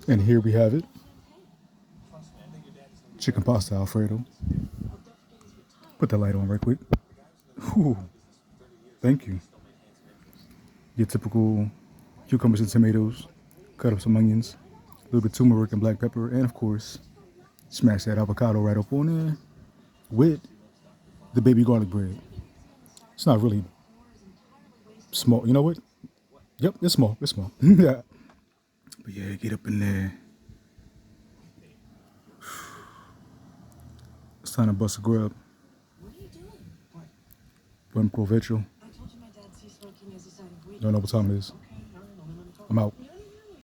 And here we have it. Chicken pasta Alfredo. Put the light on right quick. Whew, thank you. Your typical cucumbers and tomatoes. Cut up some onions. A little bit turmeric and black pepper. And of course, smash that avocado right up on there with the baby garlic bread. It's not really small. You know what? Yep, it's small. It's small. Yeah. But yeah, get up in there. It's time to bust a grub. Buen provecho. Don't know what time it is. I'm out.